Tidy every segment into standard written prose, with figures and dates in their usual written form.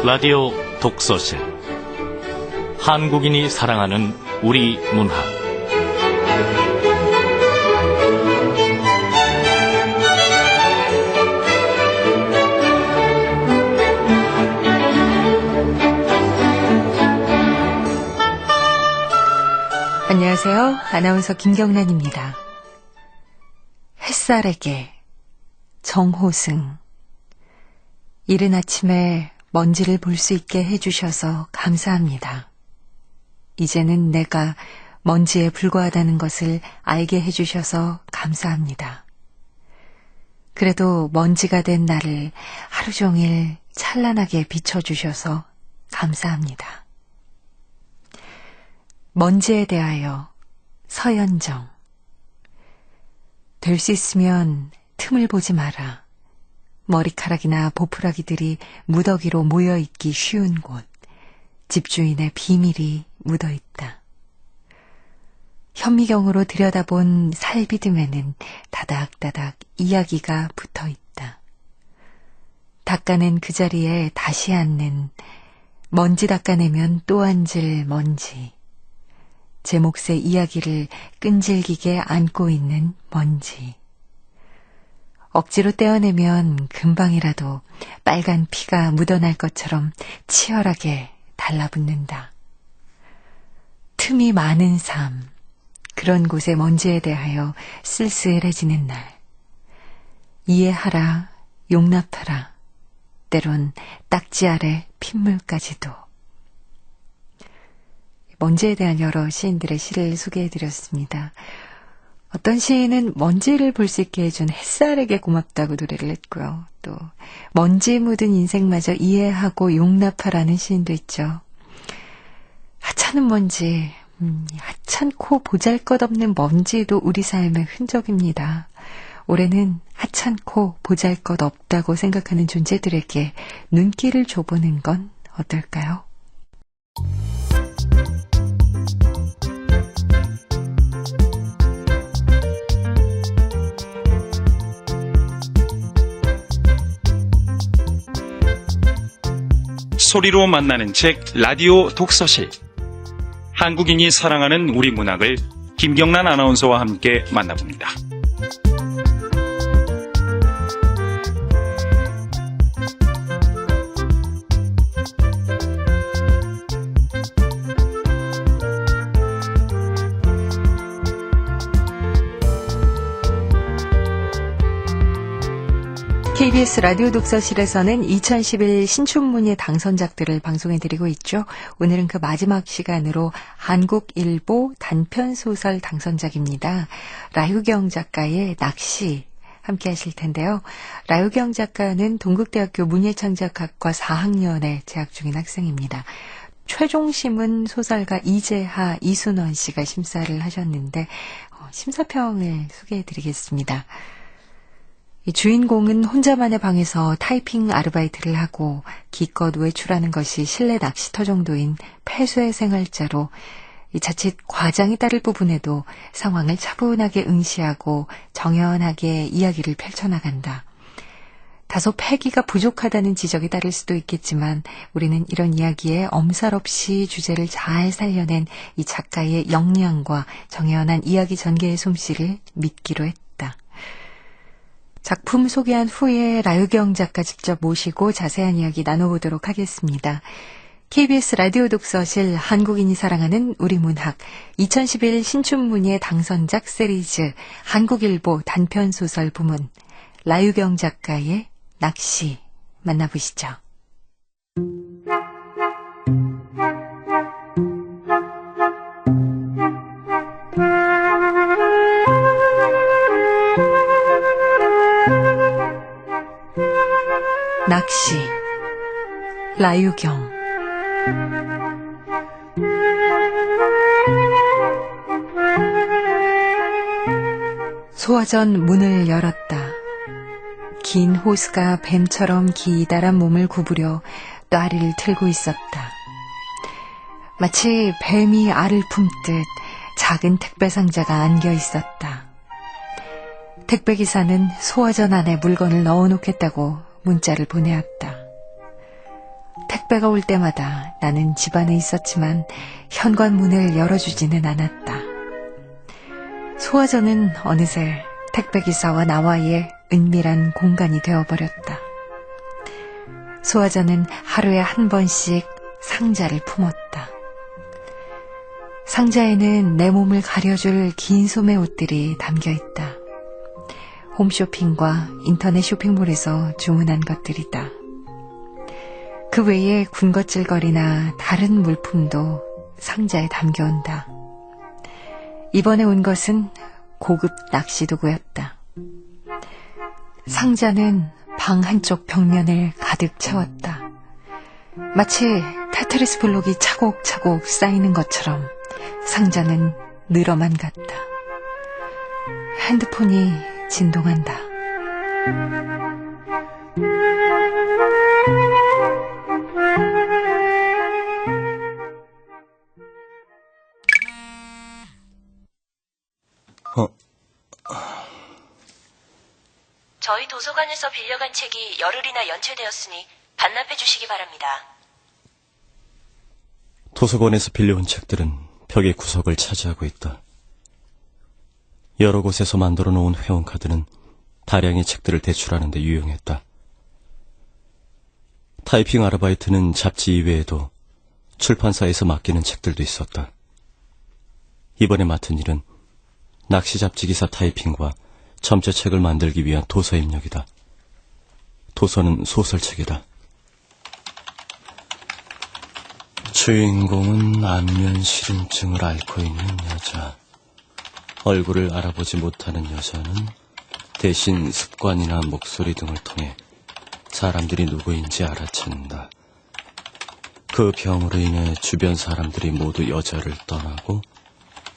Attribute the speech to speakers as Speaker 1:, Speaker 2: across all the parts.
Speaker 1: 라디오 독서실 한국인이 사랑하는 우리 문학
Speaker 2: 안녕하세요. 아나운서 김경란입니다. 햇살에게 정호승. 이른 아침에 먼지를 볼 수 있게 해주셔서 감사합니다. 이제는 내가 먼지에 불과하다는 것을 알게 해주셔서 감사합니다. 그래도 먼지가 된 나를 하루 종일 찬란하게 비춰주셔서 감사합니다. 먼지에 대하여 서연정. 될 수 있으면 틈을 보지 마라. 머리카락이나 보풀아기들이 무더기로 모여있기 쉬운 곳, 집주인의 비밀이 묻어있다. 현미경으로 들여다본 살비듬에는 다닥다닥 이야기가 붙어있다. 닦아낸 그 자리에 다시 앉는, 먼지 닦아내면 또 앉을 먼지. 제 몫의 이야기를 끈질기게 안고 있는 먼지. 억지로 떼어내면 금방이라도 빨간 피가 묻어날 것처럼 치열하게 달라붙는다. 틈이 많은 삶, 그런 곳의 먼지에 대하여 쓸쓸해지는 날. 이해하라, 용납하라, 때론 딱지 아래 핏물까지도. 먼지에 대한 여러 시인들의 시를 소개해드렸습니다. 어떤 시인은 먼지를 볼 수 있게 해준 햇살에게 고맙다고 노래를 했고요. 또 먼지 묻은 인생마저 이해하고 용납하라는 시인도 있죠. 하찮은 먼지, 하찮고 보잘것없는 먼지도 우리 삶의 흔적입니다. 올해는 하찮고 보잘것없다고 생각하는 존재들에게 눈길을 줘보는 건 어떨까요?
Speaker 3: 소리로 만나는 책 라디오 독서실. 한국인이 사랑하는 우리 문학을 김경란 아나운서와 함께 만나봅니다.
Speaker 2: KBS 라디오 독서실에서는 2011 신춘문예 당선작들을 방송해드리고 있죠. 오늘은 그 마지막 시간으로 한국일보 단편소설 당선작입니다. 라유경 작가의 낚시 함께 하실 텐데요. 라유경 작가는 동국대학교 문예창작학과 4학년에 재학 중인 학생입니다. 최종심은 소설가 이재하, 이순원 씨가 심사를 하셨는데 심사평을 소개해드리겠습니다. 이 주인공은 혼자만의 방에서 타이핑 아르바이트를 하고 기껏 외출하는 것이 실내 낚시터 정도인 폐쇄 생활자로 이 자칫 과장이 따를 부분에도 상황을 차분하게 응시하고 정연하게 이야기를 펼쳐나간다. 다소 패기가 부족하다는 지적이 따를 수도 있겠지만 우리는 이런 이야기에 엄살없이 주제를 잘 살려낸 이 작가의 역량과 정연한 이야기 전개의 솜씨를 믿기로 했다. 작품 소개한 후에 라유경 작가 직접 모시고 자세한 이야기 나눠보도록 하겠습니다. KBS 라디오 독서실 한국인이 사랑하는 우리 문학 2011 신춘문예 당선작 시리즈 한국일보 단편소설 부문 라유경 작가의 낚시 만나보시죠. 낚시 라유경. 소화전 문을 열었다. 긴 호수가 뱀처럼 기다란 몸을 구부려 뙬리를 틀고 있었다. 마치 뱀이 알을 품듯 작은 택배 상자가 안겨 있었다. 택배기사는 소화전 안에 물건을 넣어놓겠다고 문자를 보내었다. 택배가 올 때마다 나는 집 안에 있었지만 현관문을 열어주지는 않았다. 소화전은 어느새 택배기사와 나와의 은밀한 공간이 되어버렸다. 소화전은 하루에 한 번씩 상자를 품었다. 상자에는 내 몸을 가려줄 긴 소매 옷들이 담겨있다. 홈쇼핑과 인터넷 쇼핑몰에서 주문한 것들이다. 그 외에 군것질거리나 다른 물품도 상자에 담겨온다. 이번에 온 것은 고급 낚시도구였다. 상자는 방 한쪽 벽면을 가득 채웠다. 마치 테트리스 블록이 차곡차곡 쌓이는 것처럼 상자는 늘어만 갔다. 핸드폰이 진동한다.
Speaker 4: 저희 도서관에서 빌려간 책이 열흘이나 연체되었으니 반납해 주시기 바랍니다.
Speaker 5: 도서관에서 빌려온 책들은 벽의 구석을 차지하고 있다. 여러 곳에서 만들어 놓은 회원카드는 다량의 책들을 대출하는 데 유용했다. 타이핑 아르바이트는 잡지 이외에도 출판사에서 맡기는 책들도 있었다. 이번에 맡은 일은 낚시 잡지 기사 타이핑과 점자책을 만들기 위한 도서 입력이다. 도서는 소설책이다. 주인공은 안면 시름증을 앓고 있는 여자. 얼굴을 알아보지 못하는 여자는 대신 습관이나 목소리 등을 통해 사람들이 누구인지 알아챈다. 그 병으로 인해 주변 사람들이 모두 여자를 떠나고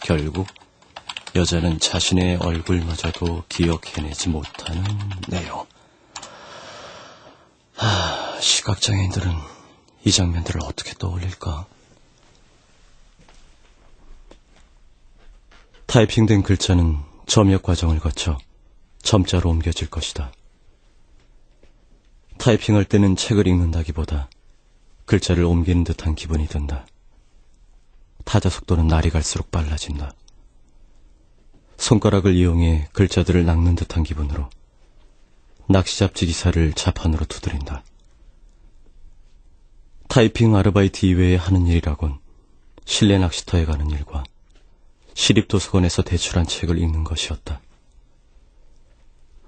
Speaker 5: 결국 여자는 자신의 얼굴마저도 기억해내지 못하는 내용. 시각장애인들은 이 장면들을 어떻게 떠올릴까? 타이핑된 글자는 점역 과정을 거쳐 점자로 옮겨질 것이다. 타이핑할 때는 책을 읽는다기보다 글자를 옮기는 듯한 기분이 든다. 타자 속도는 날이 갈수록 빨라진다. 손가락을 이용해 글자들을 낚는 듯한 기분으로 낚시잡지 기사를 자판으로 두드린다. 타이핑 아르바이트 이외에 하는 일이라곤 실내 낚시터에 가는 일과 시립도서관에서 대출한 책을 읽는 것이었다.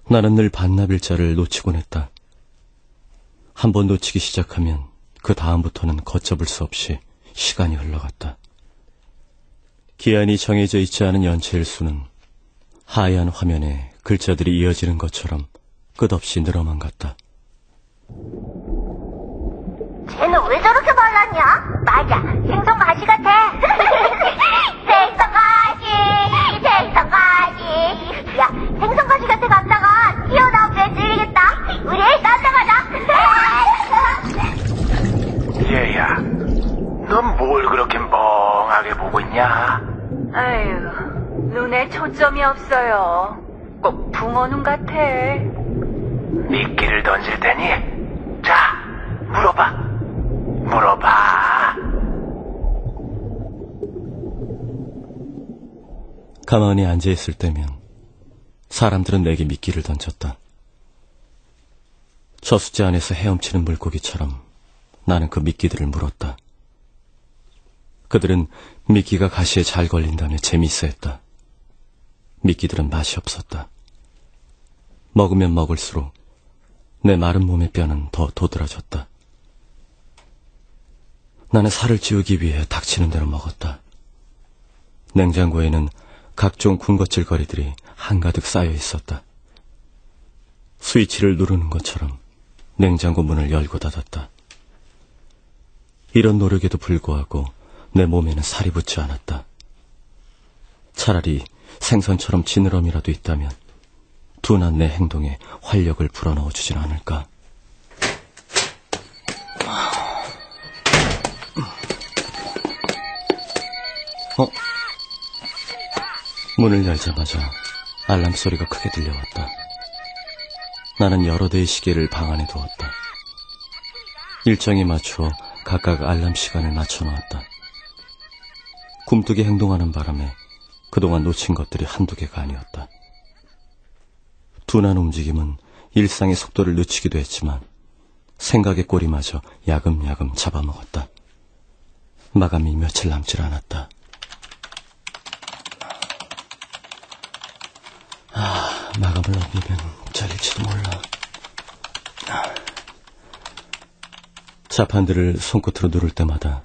Speaker 5: 나는 늘 반납일자를 놓치곤 했다. 한 번 놓치기 시작하면 그 다음부터는 걷잡을 수 없이 시간이 흘러갔다. 기한이 정해져 있지 않은 연체일수는 하얀 화면에 글자들이 이어지는 것처럼 끝없이 늘어만 갔다.
Speaker 6: 쟤는 왜 저렇게 말랐냐? 맞아, 생선가시 같아. 생선가시, 생선가시. 야, 생선가시 같아 갔다가 튀어나오면 찔리겠다. 우리 딴데 가자.
Speaker 7: 얘야, 넌 뭘 그렇게 멍하게 보고 있냐?
Speaker 4: 아유, 눈에 초점이 없어요. 꼭 붕어눈 같아.
Speaker 7: 미끼를 던질 테니 자, 물어봐.
Speaker 5: 가만히 앉아있을 때면 사람들은 내게 미끼를 던졌다. 저수지 안에서 헤엄치는 물고기처럼 나는 그 미끼들을 물었다. 그들은 미끼가 가시에 잘 걸린다며 재미있어했다. 미끼들은 맛이 없었다. 먹으면 먹을수록 내 마른 몸의 뼈는 더 도드라졌다. 나는 살을 찌우기 위해 닥치는 대로 먹었다. 냉장고에는 각종 군것질거리들이 한가득 쌓여 있었다. 스위치를 누르는 것처럼 냉장고 문을 열고 닫았다. 이런 노력에도 불구하고 내 몸에는 살이 붙지 않았다. 차라리 생선처럼 지느러미라도 있다면 둔한 내 행동에 활력을 불어넣어 주진 않을까. 문을 열자마자 알람 소리가 크게 들려왔다. 나는 여러 대의 시계를 방 안에 두었다. 일정에 맞춰 각각 알람 시간을 맞춰놓았다. 굼뜨게 행동하는 바람에 그동안 놓친 것들이 한두 개가 아니었다. 둔한 움직임은 일상의 속도를 늦추기도 했지만 생각의 꼬리마저 야금야금 잡아먹었다. 마감이 며칠 남질 않았다. 마감을 넘기면 잘릴지도 몰라. 자판들을 손끝으로 누를 때마다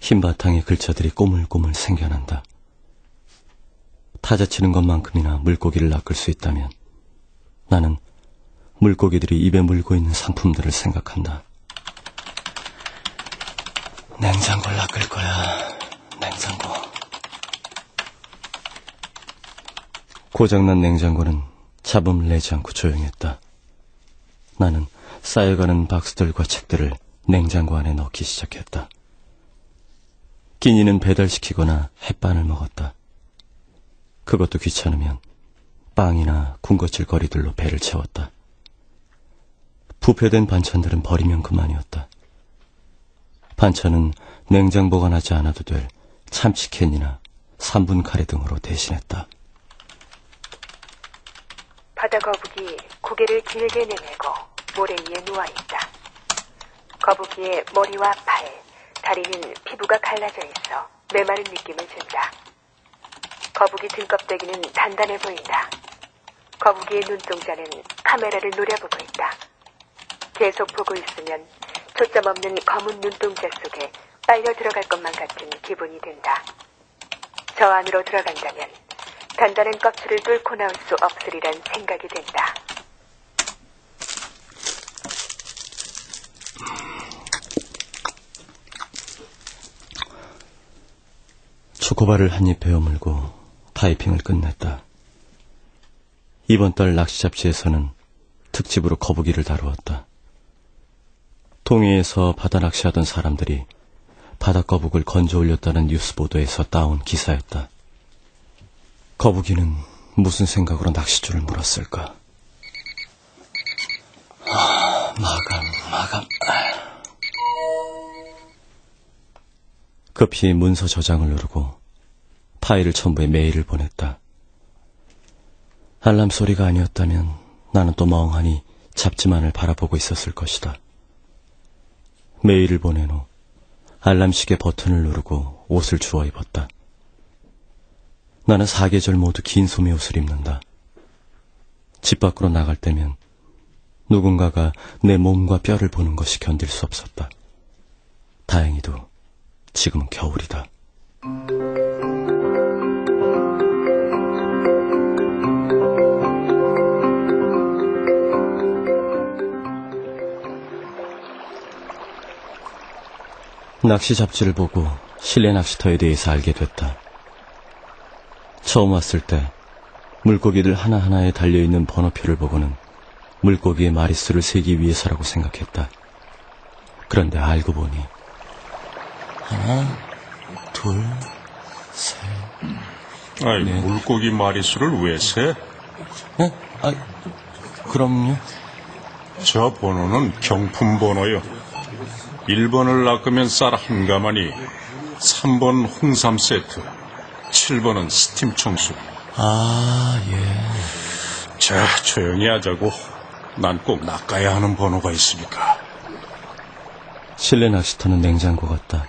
Speaker 5: 흰 바탕에 글자들이 꼬물꼬물 생겨난다. 타자치는 것만큼이나 물고기를 낚을 수 있다면 나는 물고기들이 입에 물고 있는 상품들을 생각한다. 냉장고를 낚을 거야. 냉장고. 고장난 냉장고는 잡음을 내지 않고 조용했다. 나는 쌓여가는 박스들과 책들을 냉장고 안에 넣기 시작했다. 끼니는 배달시키거나 햇반을 먹었다. 그것도 귀찮으면 빵이나 군것질 거리들로 배를 채웠다. 부패된 반찬들은 버리면 그만이었다. 반찬은 냉장 보관하지 않아도 될 참치캔이나 3분 카레 등으로 대신했다.
Speaker 8: 바다거북이 고개를 길게 내밀고 모래 위에 누워있다. 거북이의 머리와 팔, 다리는 피부가 갈라져 있어 메마른 느낌을 준다. 거북이 등껍데기는 단단해 보인다. 거북이의 눈동자는 카메라를 노려보고 있다. 계속 보고 있으면 초점 없는 검은 눈동자 속에 빨려 들어갈 것만 같은 기분이 든다. 저 안으로 들어간다면 단단한 껍질을 뚫고 나올 수 없으리란 생각이 든다.
Speaker 5: 초코바를 한 입 베어 물고 타이핑을 끝냈다. 이번 달 낚시 잡지에서는 특집으로 거북이를 다루었다. 동해에서 바다 낚시하던 사람들이 바다거북을 건져 올렸다는 뉴스 보도에서 따온 기사였다. 거북이는 무슨 생각으로 낚싯줄을 물었을까? 마감. 급히 문서 저장을 누르고 파일을 첨부해 메일을 보냈다. 알람 소리가 아니었다면 나는 또 멍하니 잡지만을 바라보고 있었을 것이다. 메일을 보낸 후 알람시계 버튼을 누르고 옷을 주워 입었다. 나는 4계절 모두 긴 소매 옷을 입는다. 집 밖으로 나갈 때면 누군가가 내 몸과 뼈를 보는 것이 견딜 수 없었다. 다행히도 지금은 겨울이다. 낚시 잡지를 보고 실내 낚시터에 대해서 알게 됐다. 처음 왔을 때 물고기들 하나하나에 달려있는 번호표를 보고는 물고기의 마리수를 세기 위해서라고 생각했다. 그런데 알고 보니 하나, 둘, 셋.
Speaker 9: 아이, 네. 물고기 마리수를 왜 세?
Speaker 5: 네? 그럼요.
Speaker 9: 저 번호는 경품 번호요. 1번을 낚으면 쌀 한 가마니, 3번 홍삼 세트, 7번은 스팀 청수.
Speaker 5: 예.
Speaker 9: 자, 조용히 하자고. 난 꼭 낚아야 하는 번호가 있으니까.
Speaker 5: 실내 낚시터는 냉장고 같다.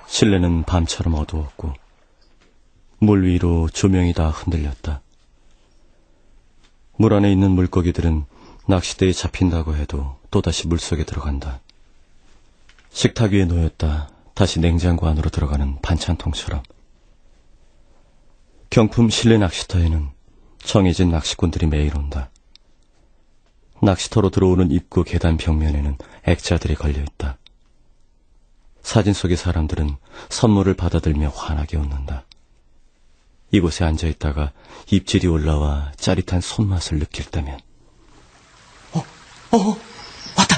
Speaker 5: 실내는 밤처럼 어두웠고 물 위로 조명이 다 흔들렸다. 물 안에 있는 물고기들은 낚싯대에 잡힌다고 해도 또다시 물속에 들어간다. 식탁 위에 놓였다 다시 냉장고 안으로 들어가는 반찬통처럼. 경품 실내 낚시터에는 정해진 낚시꾼들이 매일 온다. 낚시터로 들어오는 입구 계단 벽면에는 액자들이 걸려있다. 사진 속의 사람들은 선물을 받아들며 환하게 웃는다. 이곳에 앉아있다가 입질이 올라와 짜릿한 손맛을 느낄 때면 왔다!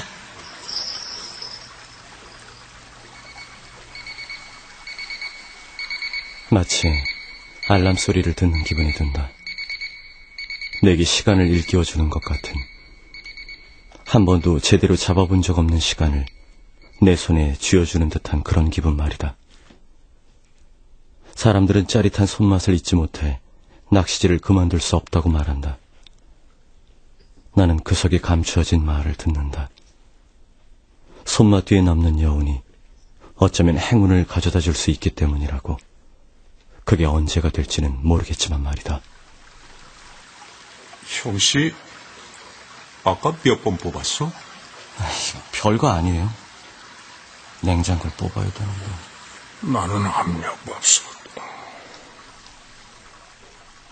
Speaker 5: 마치 알람 소리를 듣는 기분이 든다. 내게 시간을 일깨워주는 것 같은, 한 번도 제대로 잡아본 적 없는 시간을 내 손에 쥐어주는 듯한 그런 기분 말이다. 사람들은 짜릿한 손맛을 잊지 못해 낚시질을 그만둘 수 없다고 말한다. 나는 그 속에 감추어진 말을 듣는다. 손맛 뒤에 남는 여운이 어쩌면 행운을 가져다 줄 수 있기 때문이라고. 그게 언제가 될지는 모르겠지만 말이다.
Speaker 9: 형씨, 아까 몇 번 뽑았어?
Speaker 5: 별거 아니에요. 냉장고를 뽑아야 되는데.
Speaker 9: 나는 압력밥솥.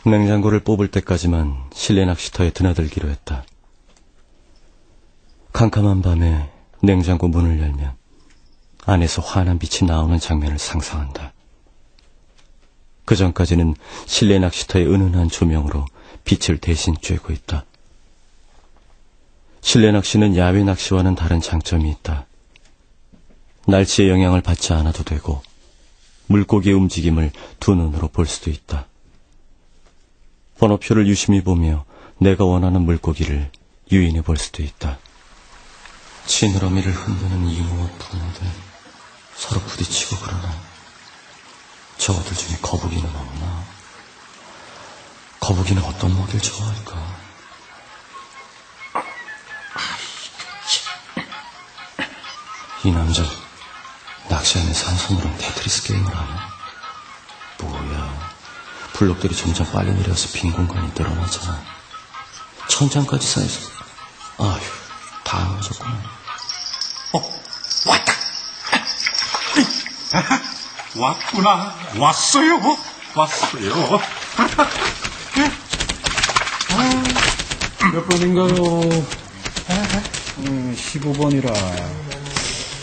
Speaker 5: 냉장고를 뽑을 때까지만 실내 낚시터에 드나들기로 했다. 캄캄한 밤에 냉장고 문을 열면 안에서 환한 빛이 나오는 장면을 상상한다. 그 전까지는 실내 낚시터의 은은한 조명으로 빛을 대신 쬐고 있다. 실내 낚시는 야외 낚시와는 다른 장점이 있다. 날씨의 영향을 받지 않아도 되고 물고기의 움직임을 두 눈으로 볼 수도 있다. 번호표를 유심히 보며 내가 원하는 물고기를 유인해 볼 수도 있다. 지느러미를 흔드는 이모와 붕어들 서로 부딪히고 그러나 저들 중에 거북이는 없나? 거북이는 어떤 먹이를 좋아할까? 이 남자 낚시하면서 한 손으로는 테트리스 게임을 하나? 뭐야, 블록들이 점점 빨리 내려서 빈 공간이 늘어나잖아. 천장까지 쌓여서 아휴, 다 맞았구나.
Speaker 9: 왔다. 왔구나. 왔어요.
Speaker 10: 몇 번인가요? 15번이라.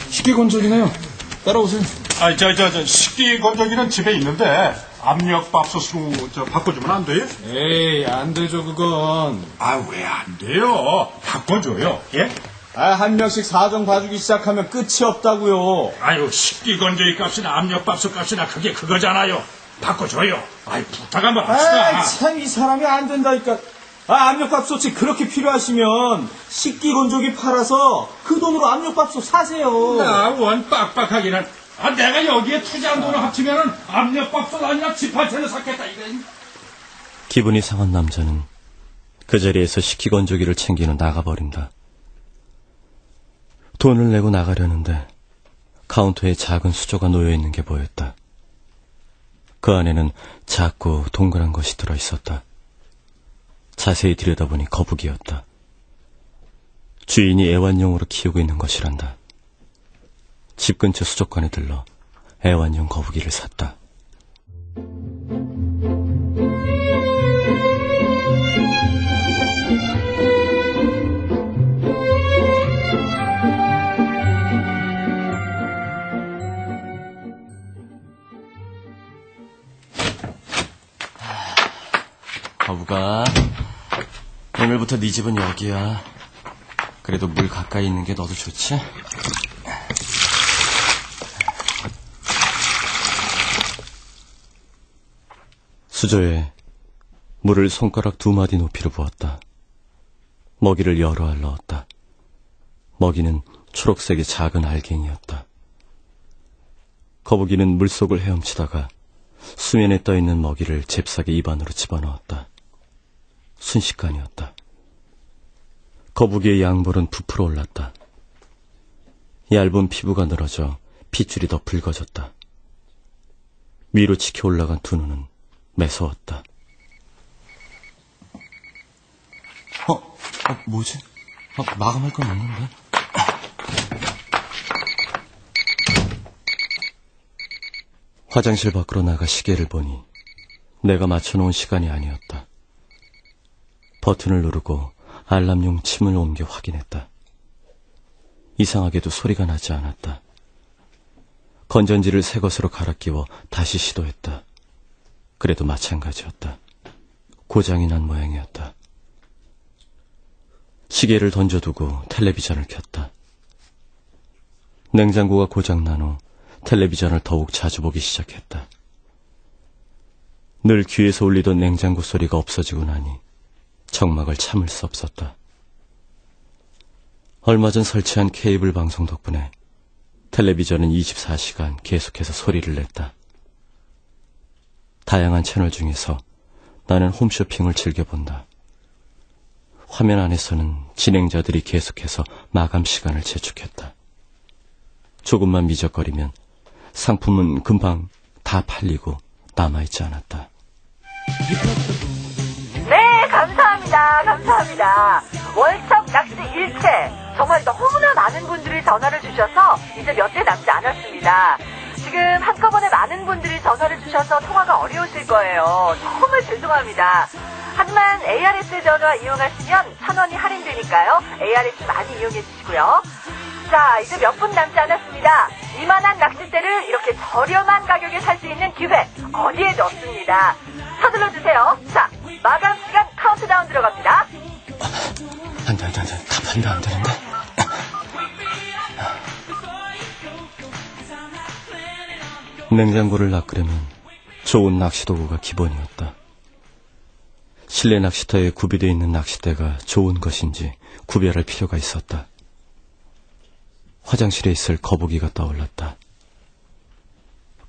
Speaker 10: 식기건조기네요. 따라오세요.
Speaker 9: 식기건조기는 집에 있는데 압력밥솥으로 바꿔주면 안 돼요?
Speaker 10: 에이, 안 되죠, 그건.
Speaker 9: 왜 안 돼요? 바꿔줘요. 예?
Speaker 10: 한 명씩 사정 봐주기 시작하면 끝이 없다고요.
Speaker 9: 식기건조기 값이나 압력밥솥 값이나 그게 그거잖아요. 바꿔줘요. 부탁 한번 합시다.
Speaker 10: 참, 이 사람이 안 된다니까. 압력밥솥이 그렇게 필요하시면 식기건조기 팔아서 그 돈으로 압력밥솥 사세요.
Speaker 9: 나 원 빡빡하기는. 내가 여기에 투자한 돈을 합치면 압력밥솥 아니라 집 한 채를 샀겠다, 이거.
Speaker 5: 기분이 상한 남자는 그 자리에서 식기건조기를 챙기는 나가버린다. 돈을 내고 나가려는데 카운터에 작은 수조가 놓여있는 게 보였다. 그 안에는 작고 동그란 것이 들어있었다. 자세히 들여다보니 거북이였다. 주인이 애완용으로 키우고 있는 것이란다. 집 근처 수족관에 들러 애완용 거북이를 샀다. 거북아, 오늘부터 네 집은 여기야. 그래도 물 가까이 있는 게 너도 좋지? 수조에 물을 손가락 2마디 높이로 부었다. 먹이를 여러 알 넣었다. 먹이는 초록색의 작은 알갱이였다. 거북이는 물속을 헤엄치다가 수면에 떠있는 먹이를 잽싸게 입 안으로 집어넣었다. 순식간이었다. 거북이의 양볼은 부풀어 올랐다. 얇은 피부가 늘어져 핏줄이 더 붉어졌다. 위로 치켜 올라간 두 눈은 매서웠다. 뭐지? 마감할 건 없는데? 화장실 밖으로 나가 시계를 보니 내가 맞춰놓은 시간이 아니었다. 버튼을 누르고 알람용 침을 옮겨 확인했다. 이상하게도 소리가 나지 않았다. 건전지를 새 것으로 갈아 끼워 다시 시도했다. 그래도 마찬가지였다. 고장이 난 모양이었다. 시계를 던져두고 텔레비전을 켰다. 냉장고가 고장난 후 텔레비전을 더욱 자주 보기 시작했다. 늘 귀에서 울리던 냉장고 소리가 없어지고 나니 정막을 참을 수 없었다. 얼마 전 설치한 케이블 방송 덕분에 텔레비전은 24시간 계속해서 소리를 냈다. 다양한 채널 중에서 나는 홈쇼핑을 즐겨본다. 화면 안에서는 진행자들이 계속해서 마감 시간을 재촉했다. 조금만 미적거리면 상품은 금방 다 팔리고 남아있지 않았다.
Speaker 8: 네, 감사합니다. 월척 낚시 일체. 정말 너무나 많은 분들이 전화를 주셔서 이제 몇 대 남지 않았습니다. 지금 한꺼번에 많은 분들이 전화를 주셔서 통화가 어려우실 거예요. 정말 죄송합니다. 하지만 ARS 전화 이용하시면 1,000원이 할인되니까요. ARS 많이 이용해 주시고요. 자, 이제 몇 분 남지 않았습니다. 이만한 낚싯대를 이렇게 저렴한 가격에 살 수 있는 기회 어디에도 없습니다. 서둘러 주세요. 자, 마감 시간 카운트다운 들어갑니다.
Speaker 5: 안 돼. 가판도 안 되는데. 냉장고를 낚으려면 좋은 낚시도구가 기본이었다. 실내 낚시터에 구비되어 있는 낚싯대가 좋은 것인지 구별할 필요가 있었다. 화장실에 있을 거북이가 떠올랐다.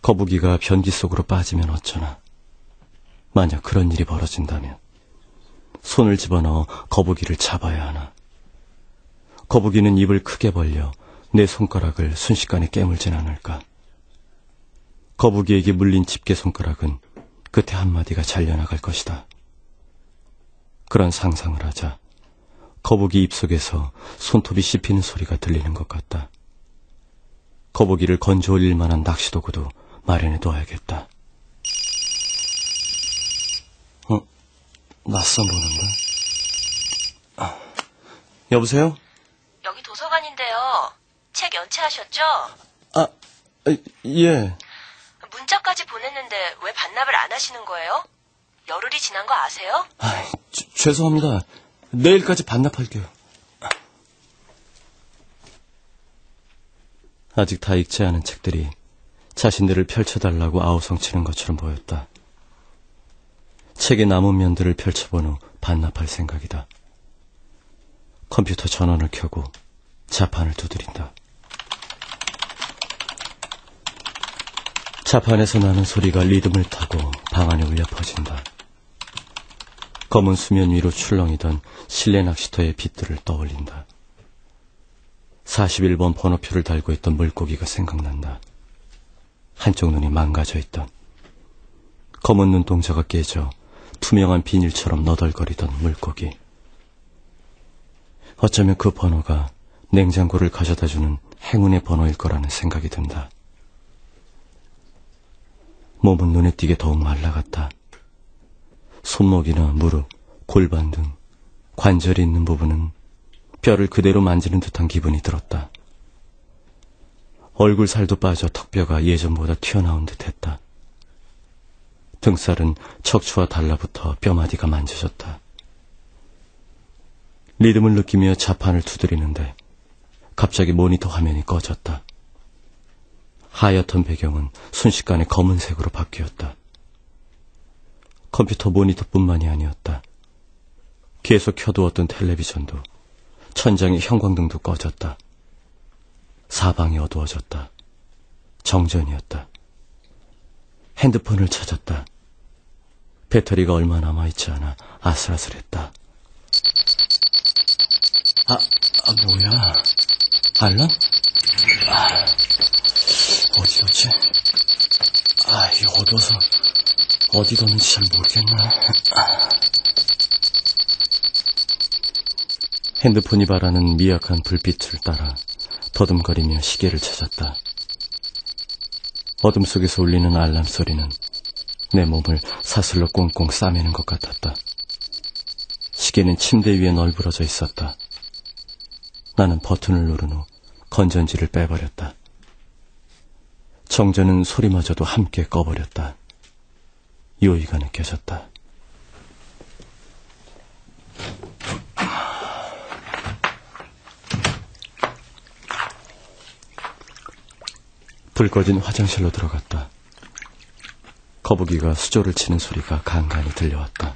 Speaker 5: 거북이가 변기 속으로 빠지면 어쩌나. 만약 그런 일이 벌어진다면 손을 집어넣어 거북이를 잡아야 하나. 거북이는 입을 크게 벌려 내 손가락을 순식간에 깨물진 않을까. 거북이에게 물린 집게 손가락은 끝에 한마디가 잘려나갈 것이다. 그런 상상을 하자 거북이 입속에서 손톱이 씹히는 소리가 들리는 것 같다. 거북이를 건져 올릴 만한 낚시도구도 마련해 둬야겠다. 낯선 보는데? 여보세요?
Speaker 4: 여기 도서관인데요. 책 연체하셨죠?
Speaker 5: 예.
Speaker 4: 문자까지 보냈는데 왜 반납을 안 하시는 거예요? 열흘이 지난 거 아세요?
Speaker 5: 죄송합니다. 내일까지 반납할게요. 아직 다 읽지 않은 책들이 자신들을 펼쳐달라고 아우성치는 것처럼 보였다. 책의 남은 면들을 펼쳐본 후 반납할 생각이다. 컴퓨터 전원을 켜고 자판을 두드린다. 자판에서 나는 소리가 리듬을 타고 방 안에 울려 퍼진다. 검은 수면 위로 출렁이던 실내 낚시터의 빛들을 떠올린다. 41번 번호표를 달고 있던 물고기가 생각난다. 한쪽 눈이 망가져 있던, 검은 눈동자가 깨져 투명한 비닐처럼 너덜거리던 물고기. 어쩌면 그 번호가 냉장고를 가져다주는 행운의 번호일 거라는 생각이 든다. 몸은 눈에 띄게 더욱 말라갔다. 손목이나 무릎, 골반 등 관절이 있는 부분은 뼈를 그대로 만지는 듯한 기분이 들었다. 얼굴 살도 빠져 턱뼈가 예전보다 튀어나온 듯했다. 등살은 척추와 달라붙어 뼈마디가 만져졌다. 리듬을 느끼며 자판을 두드리는데 갑자기 모니터 화면이 꺼졌다. 하얗던 배경은 순식간에 검은색으로 바뀌었다. 컴퓨터 모니터뿐만이 아니었다. 계속 켜두었던 텔레비전도, 천장의 형광등도 꺼졌다. 사방이 어두워졌다. 정전이었다. 핸드폰을 찾았다. 배터리가 얼마 남아있지 않아 아슬아슬했다. 뭐야? 알람? 어디였지? 이거 어두워서 어디 뒀는지 잘 모르겠네. 핸드폰이 발하는 미약한 불빛을 따라 더듬거리며 시계를 찾았다. 어둠 속에서 울리는 알람 소리는 내 몸을 사슬로 꽁꽁 싸매는 것 같았다. 시계는 침대 위에 널브러져 있었다. 나는 버튼을 누른 후 건전지를 빼버렸다. 정전은 소리마저도 함께 꺼버렸다. 요의가 느껴졌다. 불 꺼진 화장실로 들어갔다. 거북이가 수조를 치는 소리가 간간히 들려왔다.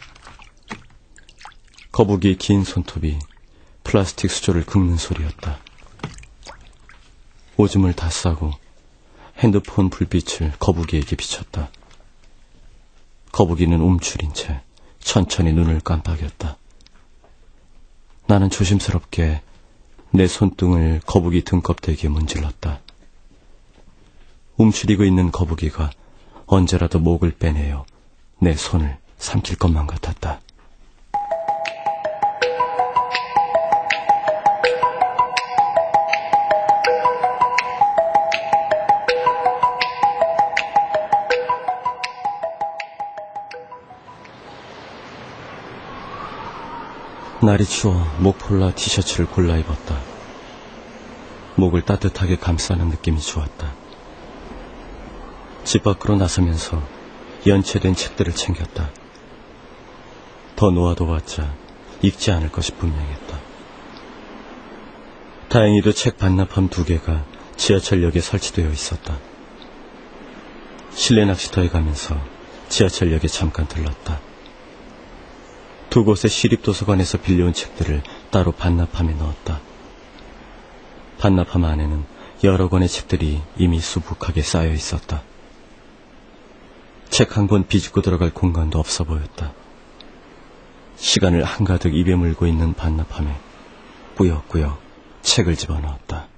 Speaker 5: 거북이의 긴 손톱이 플라스틱 수조를 긁는 소리였다. 오줌을 다 싸고 핸드폰 불빛을 거북이에게 비췄다. 거북이는 움츠린 채 천천히 눈을 깜빡였다. 나는 조심스럽게 내 손등을 거북이 등껍데기에 문질렀다. 움츠리고 있는 거북이가 언제라도 목을 빼내어 내 손을 삼킬 것만 같았다. 날이 추워 목폴라 티셔츠를 골라 입었다. 목을 따뜻하게 감싸는 느낌이 좋았다. 집 밖으로 나서면서 연체된 책들을 챙겼다. 더 놓아둬봤자 읽지 않을 것이 분명했다. 다행히도 책 반납함 2개가 지하철역에 설치되어 있었다. 실내 낚시터에 가면서 지하철역에 잠깐 들렀다. 2곳의 시립도서관에서 빌려온 책들을 따로 반납함에 넣었다. 반납함 안에는 여러 권의 책들이 이미 수북하게 쌓여 있었다. 책 한 권 비집고 들어갈 공간도 없어 보였다. 시간을 한가득 입에 물고 있는 반납함에 꾸역꾸역 책을 집어넣었다.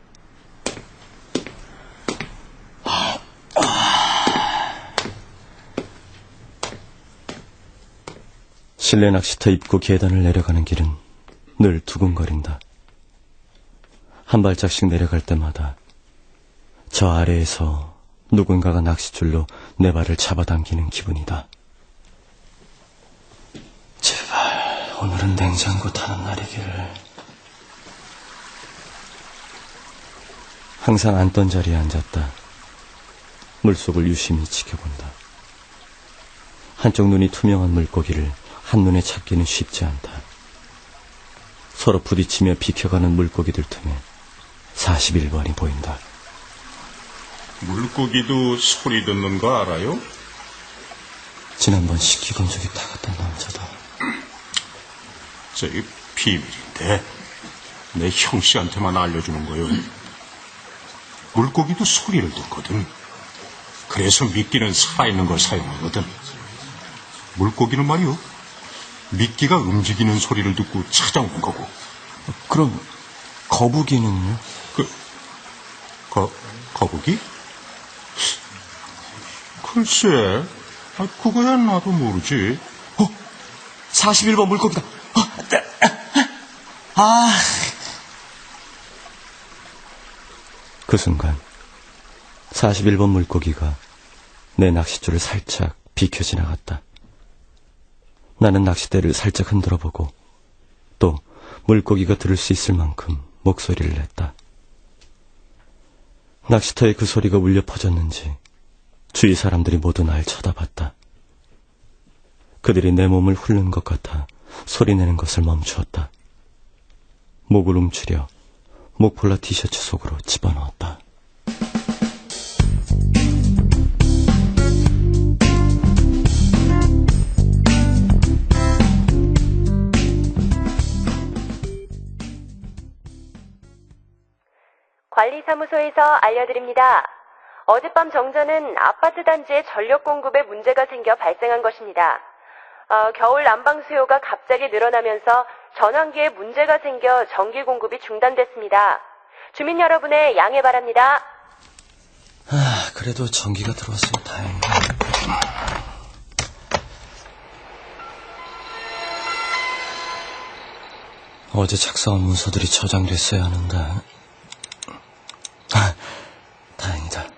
Speaker 5: 실내 낚시터 입구 계단을 내려가는 길은 늘 두근거린다. 한 발짝씩 내려갈 때마다 저 아래에서 누군가가 낚싯줄로 내 발을 잡아당기는 기분이다. 제발 오늘은 냉장고 타는 날이길. 항상 앉던 자리에 앉았다. 물속을 유심히 지켜본다. 한쪽 눈이 투명한 물고기를 한눈에 찾기는 쉽지 않다. 서로 부딪히며 비켜가는 물고기들 틈에 41번이 보인다.
Speaker 9: 물고기도 소리 듣는 거 알아요?
Speaker 5: 지난번 식기건조기 타갔던 남자다.
Speaker 9: 저기 비밀인데 내 형씨한테만 알려주는 거요. 물고기도 소리를 듣거든. 그래서 미끼는 살아있는 걸 사용하거든. 물고기는 말이요, 미끼가 움직이는 소리를 듣고 찾아오는 거고.
Speaker 5: 그럼 거북이는요?
Speaker 9: 거북이? 글쎄, 그거야 나도 모르지.
Speaker 5: 41번 물고기다. 그 순간 41번 물고기가 내 낚싯줄을 살짝 비켜 지나갔다. 나는 낚싯대를 살짝 흔들어보고 또 물고기가 들을 수 있을 만큼 목소리를 냈다. 낚시터에 그 소리가 울려 퍼졌는지 주위 사람들이 모두 날 쳐다봤다. 그들이 내 몸을 훑는 것 같아 소리내는 것을 멈추었다. 목을 움츠려 목폴라 티셔츠 속으로 집어넣었다.
Speaker 8: 관리사무소에서 알려드립니다. 어젯밤 정전은 아파트 단지의 전력 공급에 문제가 생겨 발생한 것입니다. 겨울 난방 수요가 갑자기 늘어나면서 전환기에 문제가 생겨 전기 공급이 중단됐습니다. 주민 여러분의 양해 바랍니다.
Speaker 5: 그래도 전기가 들어왔으면 다행이다. 어제 작성한 문서들이 저장됐어야 하는데. 다행이다.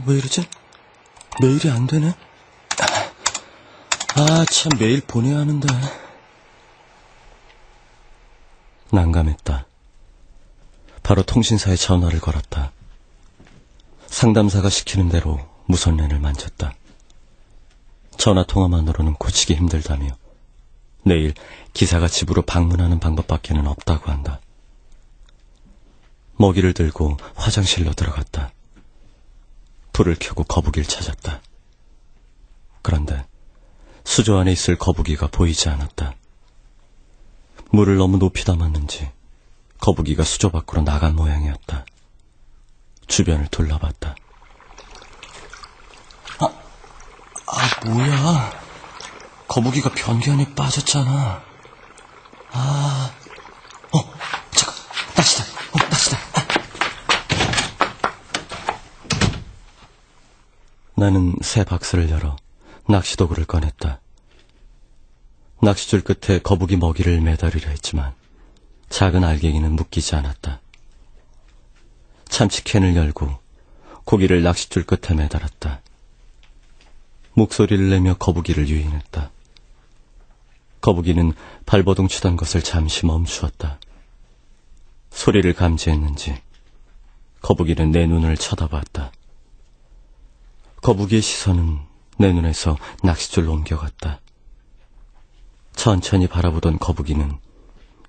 Speaker 5: 왜 이러지? 메일이 안 되네? 참 메일 보내야 하는데. 난감했다. 바로 통신사에 전화를 걸었다. 상담사가 시키는 대로 무선랜을 만졌다. 전화통화만으로는 고치기 힘들다며 내일 기사가 집으로 방문하는 방법밖에는 없다고 한다. 먹이를 들고 화장실로 들어갔다. 불을 켜고 거북이를 찾았다. 그런데 수조 안에 있을 거북이가 보이지 않았다. 물을 너무 높이 담았는지 거북이가 수조 밖으로 나간 모양이었다. 주변을 둘러봤다. 뭐야. 거북이가 변기 안에 빠졌잖아. 잠깐, 낚시다. 낚시다. 나는 새 박스를 열어 낚시도구를 꺼냈다. 낚싯줄 끝에 거북이 먹이를 매달으려 했지만 작은 알갱이는 묶이지 않았다. 참치캔을 열고 고기를 낚싯줄 끝에 매달았다. 목소리를 내며 거북이를 유인했다. 거북이는 발버둥 치던 것을 잠시 멈추었다. 소리를 감지했는지 거북이는 내 눈을 쳐다봤다. 거북이의 시선은 내 눈에서 낚싯줄로 옮겨갔다. 천천히 바라보던 거북이는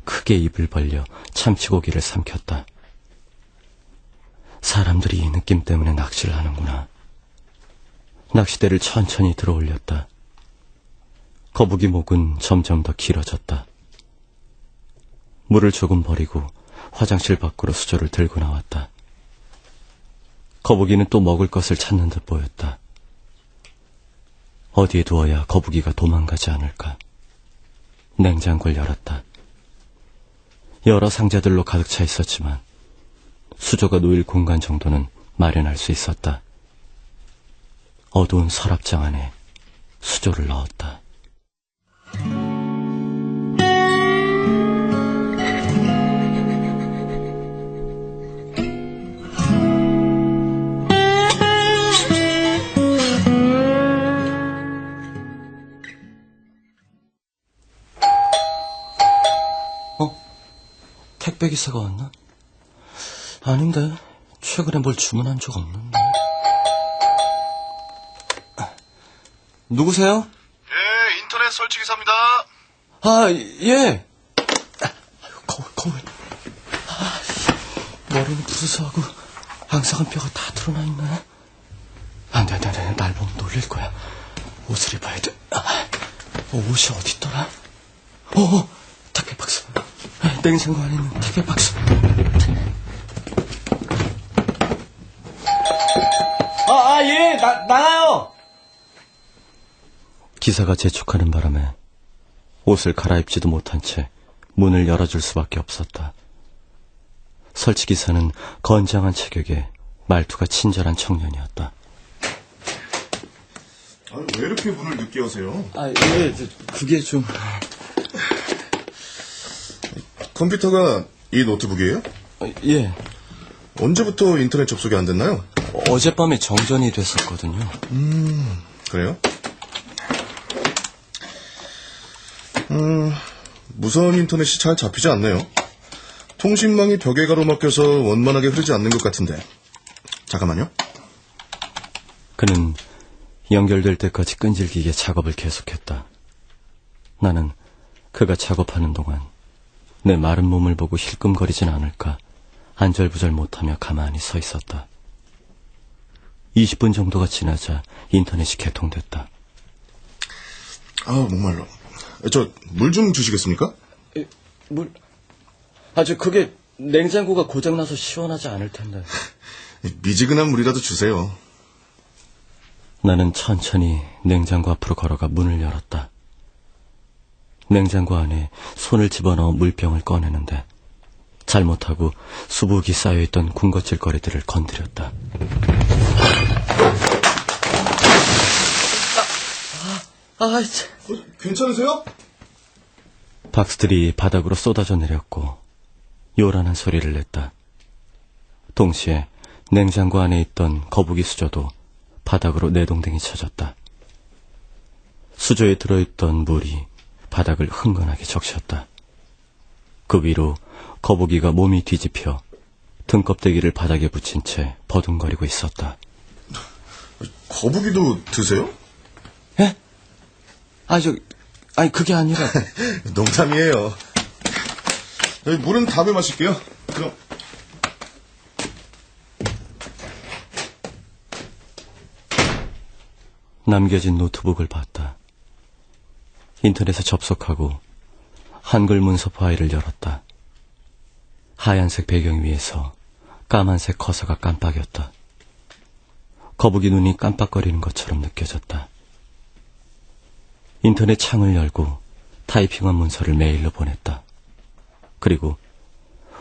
Speaker 5: 크게 입을 벌려 참치고기를 삼켰다. 사람들이 이 느낌 때문에 낚시를 하는구나. 낚싯대를 천천히 들어 올렸다. 거북이 목은 점점 더 길어졌다. 물을 조금 버리고 화장실 밖으로 수조를 들고 나왔다. 거북이는 또 먹을 것을 찾는 듯 보였다. 어디에 두어야 거북이가 도망가지 않을까. 냉장고를 열었다. 여러 상자들로 가득 차 있었지만 수조가 놓일 공간 정도는 마련할 수 있었다. 어두운 서랍장 안에 수조를 넣었다. 택배기사가 왔나? 아닌데, 최근에 뭘 주문한 적 없는데. 누구세요?
Speaker 11: 예, 인터넷 설치기사입니다.
Speaker 5: 예. 거울. 머리는 부스스하고 앙상한 뼈가 다 드러나 있네. 안 돼. 날 보면 놀릴 거야. 옷을 입어야 돼. 옷이 어디 있더라? 택배 박스. 냉장고 안에 있는 택배 박스.
Speaker 10: 예, 나가요!
Speaker 5: 기사가 재촉하는 바람에 옷을 갈아입지도 못한 채 문을 열어줄 수밖에 없었다. 설치기사는 건장한 체격에 말투가 친절한 청년이었다.
Speaker 11: 왜 이렇게 문을 늦게 여세요?
Speaker 5: 그게 좀...
Speaker 11: 컴퓨터가 이 노트북이에요?
Speaker 5: 예.
Speaker 11: 언제부터 인터넷 접속이 안 됐나요?
Speaker 5: 어젯밤에 정전이 됐었거든요.
Speaker 11: 그래요? 무선 인터넷이 잘 잡히지 않네요. 통신망이 벽에 가로막혀서 원만하게 흐르지 않는 것 같은데. 잠깐만요.
Speaker 5: 그는 연결될 때까지 끈질기게 작업을 계속했다. 나는 그가 작업하는 동안 내 마른 몸을 보고 힐끔거리진 않을까 안절부절 못하며 가만히 서 있었다. 20분 정도가 지나자 인터넷이 개통됐다.
Speaker 11: 목말라. 저 물 좀 주시겠습니까?
Speaker 5: 물? 그게 냉장고가 고장나서 시원하지 않을 텐데.
Speaker 11: 미지근한 물이라도 주세요.
Speaker 5: 나는 천천히 냉장고 앞으로 걸어가 문을 열었다. 냉장고 안에 손을 집어넣어 물병을 꺼내는데 잘못하고 수북이 쌓여있던 군것질거리들을 건드렸다.
Speaker 11: 괜찮으세요?
Speaker 5: 박스들이 바닥으로 쏟아져 내렸고 요란한 소리를 냈다. 동시에 냉장고 안에 있던 거북이 수조도 바닥으로 내동댕이 쳐졌다. 수조에 들어있던 물이 바닥을 흥건하게 적셨다. 그 위로 거북이가 몸이 뒤집혀 등껍데기를 바닥에 붙인 채 버둥거리고 있었다.
Speaker 11: 거북이도 드세요?
Speaker 5: 예? 그게 아니라.
Speaker 11: 농담이에요. 물은 다음에 마실게요. 그럼.
Speaker 5: 남겨진 노트북을 봤다. 인터넷에 접속하고 한글 문서 파일을 열었다. 하얀색 배경 위에서 까만색 커서가 깜빡였다. 거북이 눈이 깜빡거리는 것처럼 느껴졌다. 인터넷 창을 열고 타이핑한 문서를 메일로 보냈다. 그리고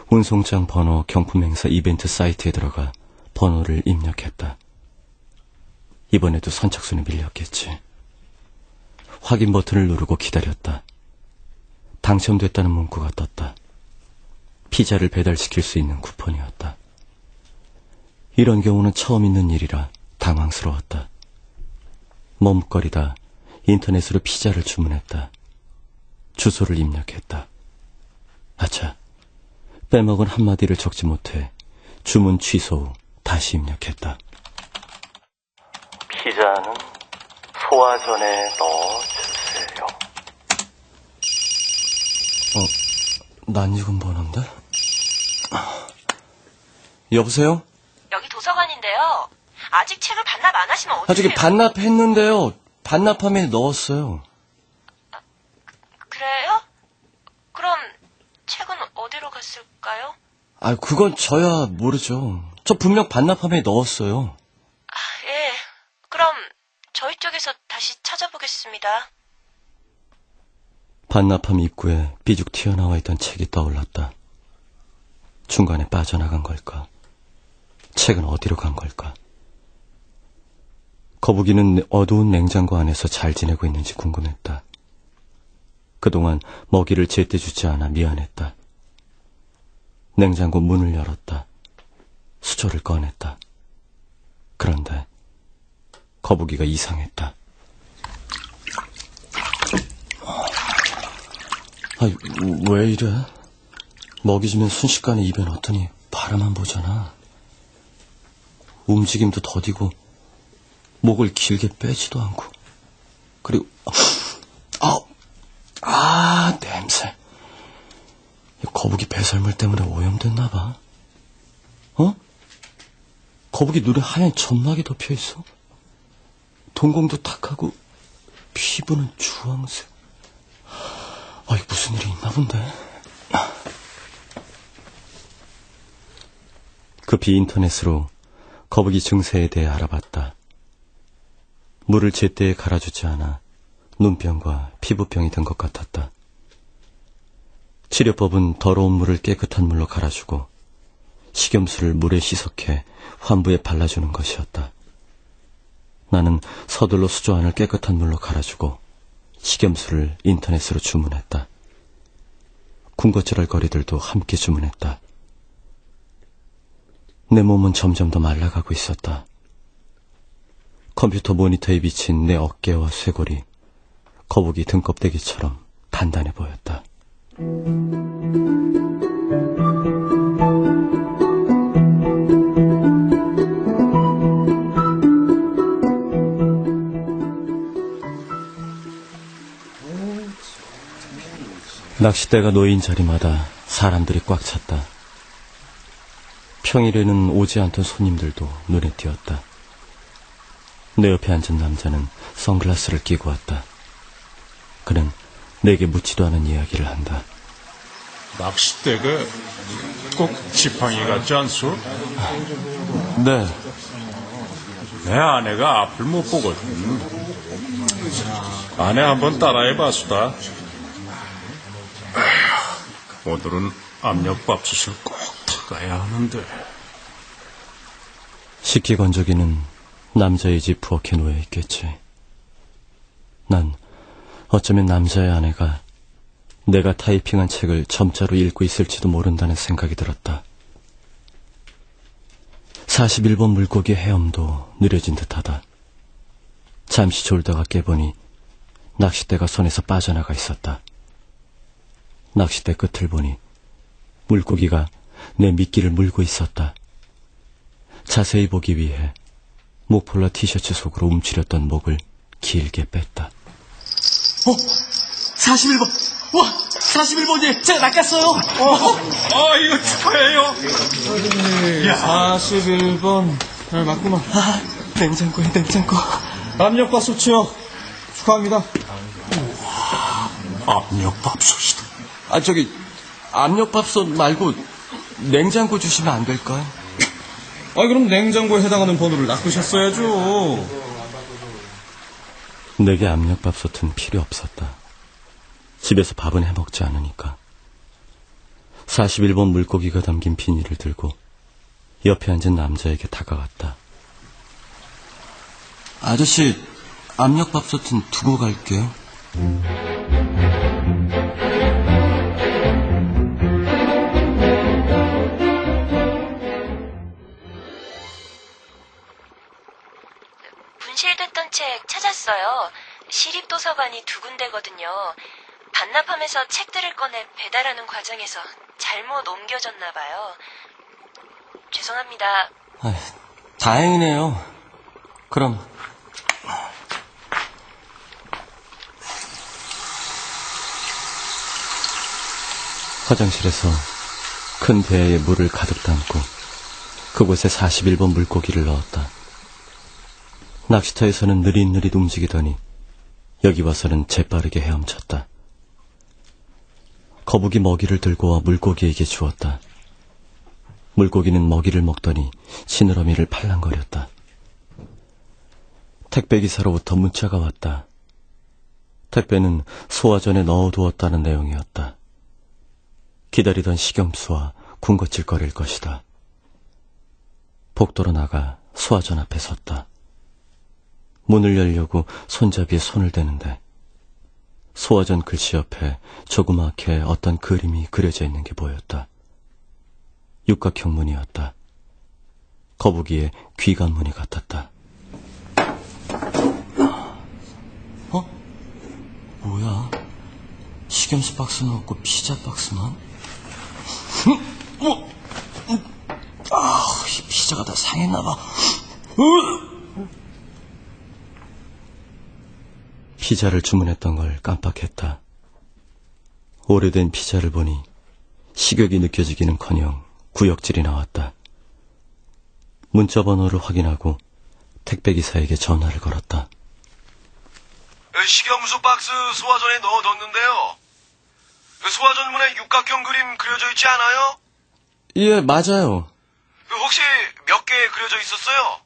Speaker 5: 운송장 번호 경품 행사 이벤트 사이트에 들어가 번호를 입력했다. 이번에도 선착순이 밀렸겠지. 확인 버튼을 누르고 기다렸다. 당첨됐다는 문구가 떴다. 피자를 배달시킬 수 있는 쿠폰이었다. 이런 경우는 처음 있는 일이라 당황스러웠다. 머뭇거리다 인터넷으로 피자를 주문했다. 주소를 입력했다. 아차, 빼먹은 한마디를 적지 못해 주문 취소 후 다시 입력했다.
Speaker 12: 피자는 소화전에 넣어주세요.
Speaker 5: 낯익은 번호인데? 여보세요?
Speaker 4: 여기 도서관인데요. 아직 책을 반납 안 하시면 어떡해요?
Speaker 5: 저기 반납했는데요. 반납함에 넣었어요.
Speaker 4: 그래요? 그럼 책은 어디로 갔을까요?
Speaker 5: 그건 저야 모르죠. 저 분명 반납함에 넣었어요.
Speaker 4: 예. 그럼 저희 쪽에서 다시 찾아보겠습니다.
Speaker 5: 반납함 입구에 삐죽 튀어나와 있던 책이 떠올랐다. 중간에 빠져나간 걸까? 책은 어디로 간 걸까? 거북이는 어두운 냉장고 안에서 잘 지내고 있는지 궁금했다. 그동안 먹이를 제때 주지 않아 미안했다. 냉장고 문을 열었다. 수저를 꺼냈다. 그런데 거북이가 이상했다. 왜 이래? 먹이 주면 순식간에 입에 넣더니 바라만 보잖아. 움직임도 더디고 목을 길게 빼지도 않고. 그리고 냄새. 거북이 배설물 때문에 오염됐나 봐. 거북이 눈에 하얀 점막이 덮여있어. 동공도 탁하고 피부는 주황색. 무슨 일이 있나 본데. 급히 인터넷으로 거북이 증세에 대해 알아봤다. 물을 제때 갈아주지 않아 눈병과 피부병이 든 것 같았다. 치료법은 더러운 물을 깨끗한 물로 갈아주고 식염수를 물에 희석해 환부에 발라주는 것이었다. 나는 서둘러 수조 안을 깨끗한 물로 갈아주고 식염수를 인터넷으로 주문했다. 군것질할 거리들도 함께 주문했다. 내 몸은 점점 더 말라가고 있었다. 컴퓨터 모니터에 비친 내 어깨와 쇄골이 거북이 등껍데기처럼 단단해 보였다. 낚싯대가 놓인 자리마다 사람들이 꽉 찼다. 평일에는 오지 않던 손님들도 눈에 띄었다. 내 옆에 앉은 남자는 선글라스를 끼고 왔다. 그는 내게 묻지도 않은 이야기를 한다.
Speaker 9: 낚싯대가 꼭 지팡이 같지 않소?
Speaker 5: 네.
Speaker 9: 내 아내가 앞을 못 보거든. 아내 한번 따라해봤수다. 오늘은 압력밥솥을 꼭 타가야 하는데.
Speaker 5: 식기 건조기는 남자의 집 부엌에 놓여 있겠지. 난 어쩌면 남자의 아내가 내가 타이핑한 책을 점자로 읽고 있을지도 모른다는 생각이 들었다. 41번 물고기 헤엄도 느려진 듯하다. 잠시 졸다가 깨보니 낚싯대가 손에서 빠져나가 있었다. 낚싯대 끝을 보니 물고기가 내 미끼를 물고 있었다. 자세히 보기 위해 목폴라 티셔츠 속으로 움츠렸던 목을 길게 뺐다.
Speaker 10: 41번! 와! 41번이에요! 제가 낚았어요!
Speaker 9: 이거 축하해요!
Speaker 10: 41번. 잘 맞구만.
Speaker 5: 냉장고에 냉장고.
Speaker 10: 압력밥솥이요. 축하합니다.
Speaker 9: 압력밥솥이다.
Speaker 5: 저기 압력밥솥 말고 냉장고 주시면 안 될까요?
Speaker 10: 그럼 냉장고에 해당하는 번호를 낚으셨어야죠.
Speaker 5: 내게 압력밥솥은 필요 없었다. 집에서 밥은 해먹지 않으니까. 41번 물고기가 담긴 비닐을 들고 옆에 앉은 남자에게 다가갔다. 아저씨, 압력밥솥은 두고 갈게요.
Speaker 4: 분실됐던 책 찾았어요. 시립도서관이 2군데거든요. 반납하면서 책들을 꺼내 배달하는 과정에서 잘못 옮겨졌나 봐요. 죄송합니다.
Speaker 5: 다행이네요. 그럼. 화장실에서 큰 배에 물을 가득 담고 그곳에 41번 물고기를 넣었다. 낚시터에서는 느릿느릿 움직이더니 여기 와서는 재빠르게 헤엄쳤다. 거북이 먹이를 들고 와 물고기에게 주었다. 물고기는 먹이를 먹더니 지느러미를 팔랑거렸다. 택배기사로부터 문자가 왔다. 택배는 소화전에 넣어두었다는 내용이었다. 기다리던 식염수와 군것질거릴 것이다. 복도로 나가 소화전 앞에 섰다. 문을 열려고 손잡이에 손을 대는데 소화전 글씨 옆에 조그맣게 어떤 그림이 그려져 있는 게 보였다. 육각형 문이었다. 거북이의 귀관문이 같았다. 뭐야? 식염수 박스는 없고 피자 박스만? 이 피자가 다 상했나봐. 피자를 주문했던 걸 깜빡했다. 오래된 피자를 보니 식욕이 느껴지기는커녕 구역질이 나왔다. 문자 번호를 확인하고 택배기사에게 전화를 걸었다.
Speaker 13: 식염수 박스 소화전에 넣어뒀는데요. 소화전 문에 육각형 그림 그려져 있지 않아요?
Speaker 5: 예, 맞아요.
Speaker 13: 혹시 몇 개 그려져 있었어요?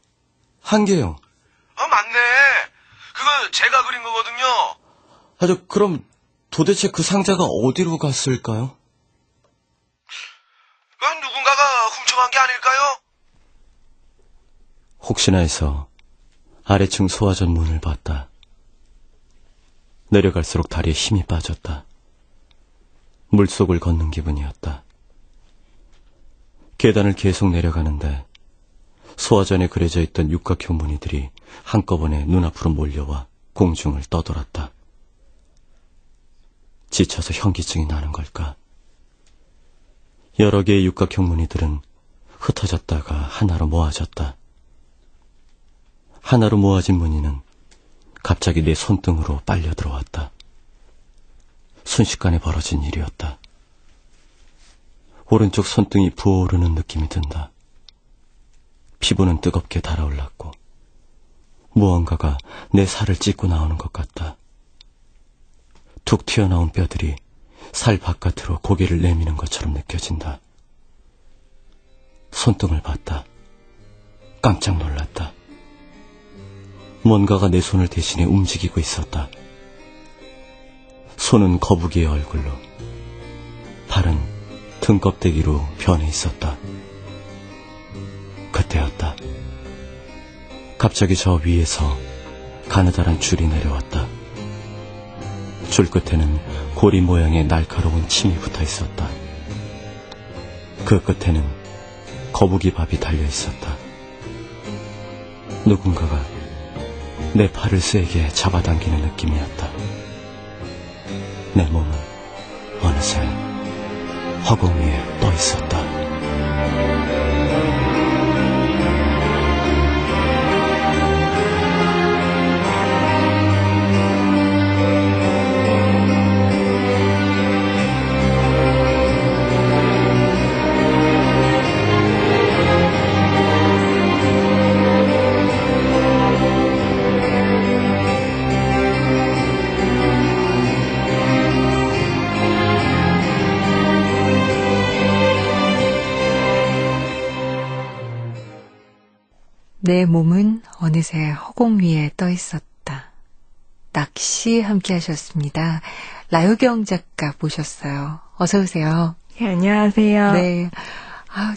Speaker 5: 1개요.
Speaker 13: 맞네. 그거 제가 그린 거거든요.
Speaker 5: 그럼 도대체 그 상자가 어디로 갔을까요?
Speaker 13: 그건 누군가가 훔쳐간 게 아닐까요?
Speaker 5: 혹시나 해서 아래층 소화전 문을 봤다. 내려갈수록 다리에 힘이 빠졌다. 물속을 걷는 기분이었다. 계단을 계속 내려가는데 소화전에 그려져 있던 육각형 무늬들이 한꺼번에 눈앞으로 몰려와 공중을 떠돌았다. 지쳐서 현기증이 나는 걸까? 여러 개의 육각형 무늬들은 흩어졌다가 하나로 모아졌다. 하나로 모아진 무늬는 갑자기 내 손등으로 빨려 들어왔다. 순식간에 벌어진 일이었다. 오른쪽 손등이 부어오르는 느낌이 든다. 피부는 뜨겁게 달아올랐고 무언가가 내 살을 찢고 나오는 것 같다. 툭 튀어나온 뼈들이 살 바깥으로 고개를 내미는 것처럼 느껴진다. 손등을 봤다. 깜짝 놀랐다. 뭔가가 내 손을 대신해 움직이고 있었다. 손은 거북이의 얼굴로, 발은 등껍데기로 변해 있었다. 그때였다. 갑자기 저 위에서 가느다란 줄이 내려왔다. 줄 끝에는 고리 모양의 날카로운 침이 붙어 있었다. 그 끝에는 거북이 밥이 달려 있었다. 누군가가 내 팔을 세게 잡아당기는 느낌이었다. 내 몸은 어느새 허공 위에 떠 있었다.
Speaker 2: 내 몸은 어느새 허공 위에 떠 있었다. 낚시 함께 하셨습니다. 라유경 작가 모셨어요. 어서 오세요.
Speaker 14: 네, 안녕하세요.
Speaker 2: 네.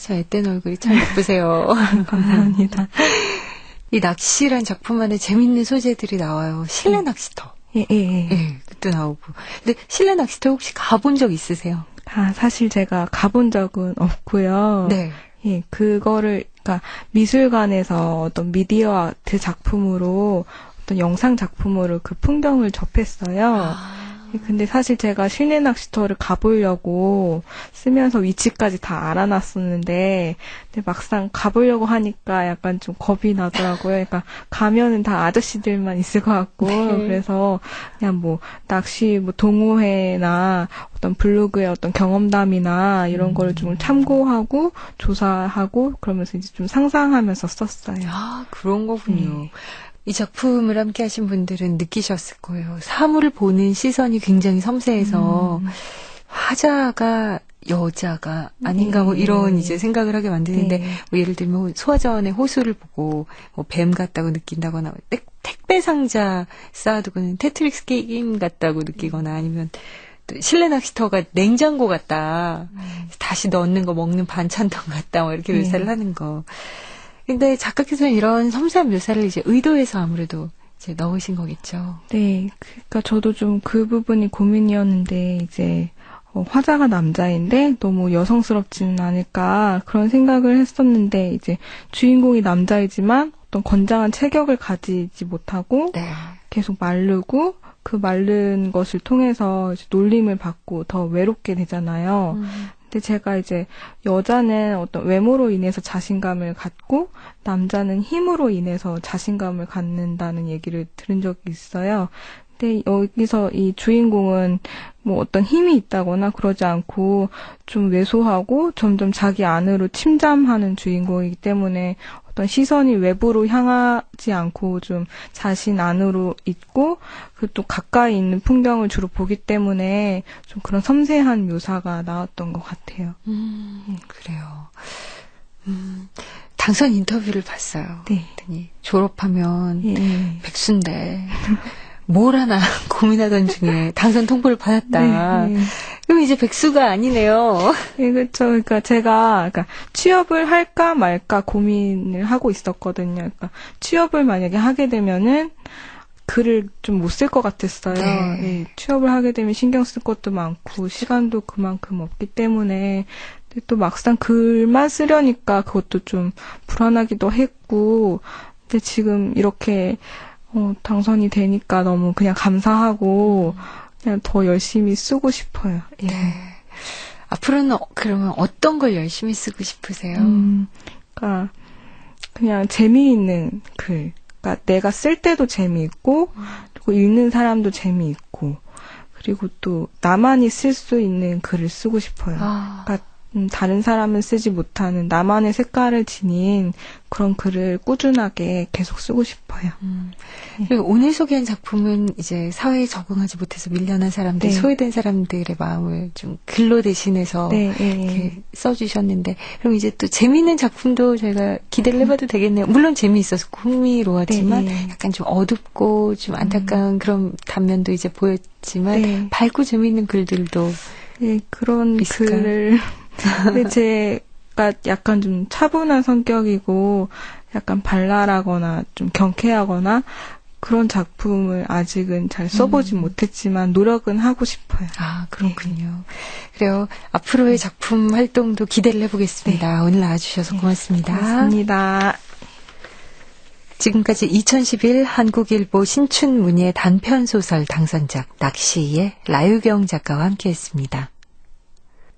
Speaker 2: 저 앳된 얼굴이 참 예쁘세요.
Speaker 14: 감사합니다.
Speaker 2: 이 낚시란 작품 안에 재밌는 소재들이 나와요. 실내 낚시터. 예, 그것도 나오고. 근데 실내 낚시터 혹시 가본 적 있으세요?
Speaker 14: 사실 제가 가본 적은 없고요.
Speaker 2: 네.
Speaker 14: 예, 그러니까 미술관에서 어떤 미디어 아트 작품으로 어떤 영상 작품으로 그 풍경을 접했어요. 근데 사실 제가 실내 낚시터를 가보려고 쓰면서 위치까지 다 알아놨었는데, 근데 막상 가보려고 하니까 약간 좀 겁이 나더라고요. 그러니까 가면은 다 아저씨들만 있을 것 같고, 그래서 그냥 뭐 낚시 뭐 동호회나 어떤 블로그의 어떤 경험담이나 이런 거를 좀 참고하고 조사하고 그러면서 이제 좀 상상하면서 썼어요.
Speaker 2: 그런 거군요. 이 작품을 함께 하신 분들은 느끼셨을 거예요. 사물을 보는 시선이 굉장히 섬세해서 화자가 여자가 아닌가 뭐 이런 이제 생각을 하게 만드는데 뭐 예를 들면 소화전의 호수를 보고 뭐 뱀 같다고 느낀다거나 택배 상자 쌓아두고는 테트릭스 게임 같다고 느끼거나 아니면 또 실내 낚시터가 냉장고 같다. 다시 넣는 거 먹는 반찬통 같다. 뭐 이렇게 묘사를 하는 거. 근데 작가께서는 이런 섬세한 묘사를 이제 의도해서 아무래도 이제 넣으신 거겠죠.
Speaker 14: 네, 그러니까 저도 좀 그 부분이 고민이었는데 이제 화자가 남자인데 너무 여성스럽지는 않을까 그런 생각을 했었는데 이제 주인공이 남자이지만 어떤 건장한 체격을 가지지 못하고 계속 마르고 그 마른 것을 통해서 이제 놀림을 받고 더 외롭게 되잖아요. 근데 제가 이제 여자는 어떤 외모로 인해서 자신감을 갖고 남자는 힘으로 인해서 자신감을 갖는다는 얘기를 들은 적이 있어요. 근데 여기서 이 주인공은 뭐 어떤 힘이 있다거나 그러지 않고 좀 왜소하고 점점 자기 안으로 침잠하는 주인공이기 때문에 어떤 시선이 외부로 향하지 않고 좀 자신 안으로 있고 그 또 가까이 있는 풍경을 주로 보기 때문에 좀 그런 섬세한 묘사가 나왔던 것 같아요.
Speaker 2: 그래요. 당선 인터뷰를 봤어요.
Speaker 14: 네.
Speaker 2: 졸업하면 백수인데 뭘 하나 고민하던 중에 당선 통보를 받았다. 그럼 이제 백수가 아니네요.
Speaker 14: 네, 그렇죠. 그러니까 제가 취업을 할까 말까 고민을 하고 있었거든요. 그러니까 취업을 만약에 하게 되면은 글을 좀 못 쓸 것 같았어요. 네, 취업을 하게 되면 신경 쓸 것도 많고 시간도 그만큼 없기 때문에 근데 또 막상 글만 쓰려니까 그것도 좀 불안하기도 했고 근데 지금 이렇게 당선이 되니까 너무 그냥 감사하고 그냥 더 열심히 쓰고 싶어요. 예.
Speaker 2: 네. 앞으로는 그러면 어떤 걸 열심히 쓰고 싶으세요?
Speaker 14: 그러니까 그냥 재미있는 글. 그러니까 내가 쓸 때도 재미있고 그리고 읽는 사람도 재미있고 그리고 또 나만이 쓸 수 있는 글을 쓰고 싶어요. 그러니까 다른 사람은 쓰지 못하는 나만의 색깔을 지닌 그런 글을 꾸준하게 계속 쓰고 싶어요.
Speaker 2: 그리고 오늘 소개한 작품은 이제 사회에 적응하지 못해서 밀려난 사람들, 소외된 사람들의 마음을 좀 글로 대신해서 이렇게 써주셨는데 그럼 이제 또 재미있는 작품도 저희가 기대를 해봐도 되겠네요. 물론 재미있어서 흥미로웠지만 약간 좀 어둡고 좀 안타까운 그런 단면도 이제 보였지만 밝고 재미있는 글들도
Speaker 14: 그런
Speaker 2: 있을까요?
Speaker 14: 글을 근데 제가 약간 좀 차분한 성격이고 약간 발랄하거나 좀 경쾌하거나 그런 작품을 아직은 잘 써보지 못했지만 노력은 하고 싶어요.
Speaker 2: 그렇군요. 그래요. 앞으로의 작품 활동도 기대를 해보겠습니다. 오늘 나와주셔서 고맙습니다.
Speaker 14: 고맙습니다.
Speaker 2: 지금까지 2011 한국일보 신춘문예 단편소설 당선작 낚시의 라유경 작가와 함께했습니다.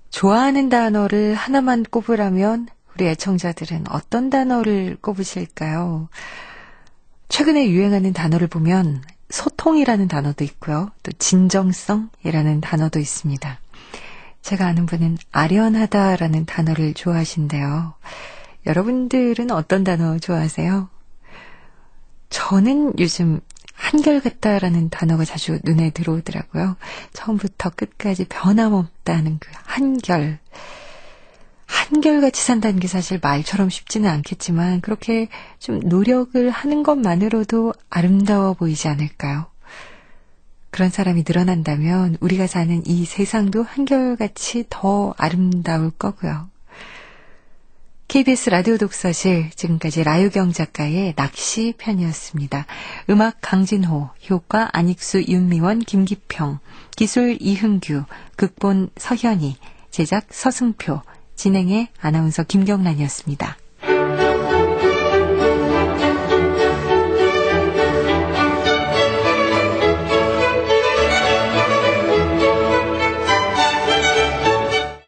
Speaker 2: 좋아하는 단어를 하나만 꼽으라면 우리 애청자들은 어떤 단어를 꼽으실까요? 최근에 유행하는 단어를 보면 소통이라는 단어도 있고요. 또 진정성이라는 단어도 있습니다. 제가 아는 분은 아련하다라는 단어를 좋아하신대요. 여러분들은 어떤 단어 좋아하세요? 저는 요즘 한결같다라는 단어가 자주 눈에 들어오더라고요. 처음부터 끝까지 변함없다는 그 한결. 한결같이 산다는 게 사실 말처럼 쉽지는 않겠지만 그렇게 좀 노력을 하는 것만으로도 아름다워 보이지 않을까요? 그런 사람이 늘어난다면 우리가 사는 이 세상도 한결같이 더 아름다울 거고요. KBS 라디오 독서실, 지금까지 라유경 작가의 낚시 편이었습니다. 음악 강진호, 효과 안익수, 윤미원, 김기평, 기술 이흥규, 극본 서현이, 제작 서승표, 진행의 아나운서 김경란이었습니다.